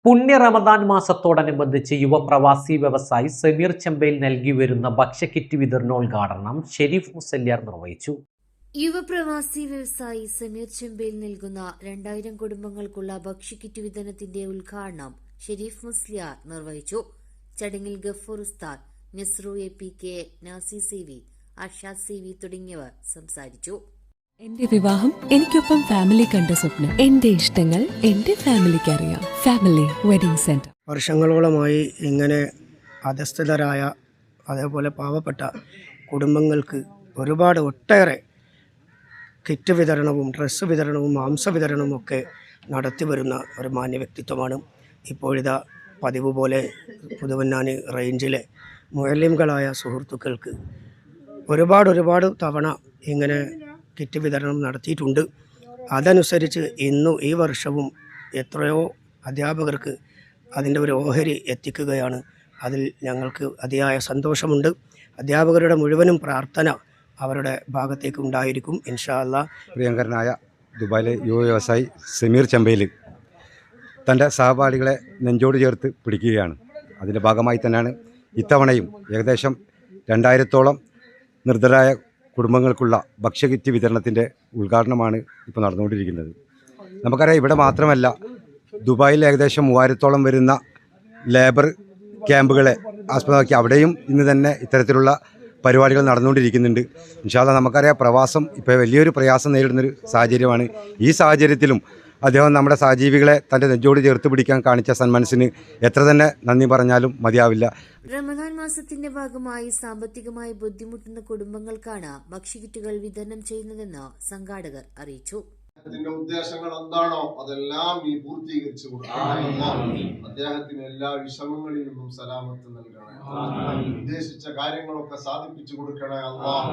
പുണ്യ റമദാൻ മാസത്തോടനുബന്ധിച്ച് യുവപ്രവാസി വ്യവസായി സമീർ ചെമ്പയിൽ നൽകി വരുന്ന ഭക്ഷ്യക്കിറ്റ് വിതരണോദ്ഘാടനം ഷെരീഫ് മുസല്യാർ നിർവഹിച്ചു. യുവപ്രവാസി വ്യവസായി സമീർ ചെമ്പയിൽ നൽകുന്ന 2000 കുടുംബങ്ങൾക്കുള്ള ഭക്ഷ്യക്കിറ്റ് വിതരണത്തിന്റെ ഉദ്ഘാടനം ഷെരീഫ് മുസ്ലിയാർ നിർവഹിച്ചു. ചടങ്ങിൽ ഗഫൂർ ഉസ്താദ്, Nasru APK, Nazi CV, Arshad CV തുടങ്ങിയവർ സംസാരിച്ചു. എന്റെ വിവാഹം എനിക്കൊപ്പം ഫാമിലി കണ്ട സ്വപ്നം. എന്റെ ഇഷ്ടങ്ങൾ എന്റെ ഫാമിലിക്ക് അറിയാം. Family wedding centre. വർഷങ്ങളോളമായി ഇങ്ങനെ അധസ്ഥിതരായ അതേപോലെ പാവപ്പെട്ട കുടുംബങ്ങൾക്ക് ഒട്ടേറെ കിറ്റ് വിതരണവും ഡ്രസ്സ് വിതരണവും മാംസ വിതരണവും ഒക്കെ നടത്തി വരുന്ന ഒരു മാന്യ വ്യക്തിത്വമാണ്. ഇപ്പോഴിതാ പതിവ് പോലെ പുതുവന്നാനി റേഞ്ചിലെ മുഅല്ലിംകളായ സുഹൃത്തുക്കൾക്ക് ഒരുപാട് തവണ ഇങ്ങനെ കിറ്റ് വിതരണം നടത്തിയിട്ടുണ്ട്. അതനുസരിച്ച് ഈ വർഷവും എത്രയോ അധ്യാപകർക്ക് അതിൻ്റെ ഒരു ഓഹരി എത്തിക്കുകയാണ്. അതിൽ ഞങ്ങൾക്ക് അതിയായ സന്തോഷമുണ്ട്. അധ്യാപകരുടെ മുഴുവനും പ്രാർത്ഥന അവരുടെ ഭാഗത്തേക്ക് ഉണ്ടായിരിക്കും ഇൻഷാ അല്ലാഹ്. പ്രിയങ്കരനായ ദുബായിലെ യുവ വ്യവസായി സമീർ ചെമ്പയിൽ തൻ്റെ സഹപാഠികളെ നെഞ്ചോട് ചേർത്ത് പിടിക്കുകയാണ്. അതിൻ്റെ ഭാഗമായി തന്നെയാണ് ഇത്തവണയും ഏകദേശം 2000-ഓളം നിർദ്ധരായ കുടുംബങ്ങൾക്കുള്ള ഭക്ഷ്യകിറ്റ് വിതരണത്തിൻ്റെ ഉദ്ഘാടനമാണ് ഇപ്പോൾ നടന്നുകൊണ്ടിരിക്കുന്നത്. നമുക്കറിയാം, ഇവിടെ മാത്രമല്ല, ദുബായിൽ ഏകദേശം 3000-ഓളം വരുന്ന ലേബർ ക്യാമ്പുകളെ ആസ്പദമാക്കി അവിടെയും ഇന്ന് തന്നെ ഇത്തരത്തിലുള്ള പരിപാടികൾ നടന്നുകൊണ്ടിരിക്കുന്നുണ്ട്. ഇൻഷാ അല്ലാഹ് നമുക്കറിയാം, പ്രവാസം ഇപ്പോൾ വലിയൊരു പ്രയാസം നേരിടുന്നൊരു സാഹചര്യമാണ്. ഈ സാഹചര്യത്തിലും അദ്ദേഹം നമ്മുടെ സഹജീവികളെ തൻ്റെ നെഞ്ചോട് ചേർത്ത് പിടിക്കാൻ കാണിച്ച സന്മനസ്സിന് എത്ര തന്നെ നന്ദി പറഞ്ഞാലും മതിയാവില്ല. റമദാൻ മാസത്തിന്റെ ഭാഗമായി സാമ്പത്തികമായി ബുദ്ധിമുട്ടുന്ന കുടുംബങ്ങൾക്കാണ് ഭക്ഷ്യക്കിറ്റുകൾ വിതരണം ചെയ്യുന്നതെന്ന് സംഘാടകർ അറിയിച്ചു. അദ്ദേഹത്തിന്റെ ഉദ്ദേശങ്ങൾ എന്താണോ അതെല്ലാം ഈ പൂർത്തീകരിച്ചു കൊടുക്കണം. അദ്ദേഹത്തിന് എല്ലാ വിഷമങ്ങളിൽ നിന്നും സലാമത്ത് നൽകണേ. ഉദ്ദേശിച്ച കാര്യങ്ങളൊക്കെ സാധിപ്പിച്ചു കൊടുക്കണേ അല്ലാഹ്.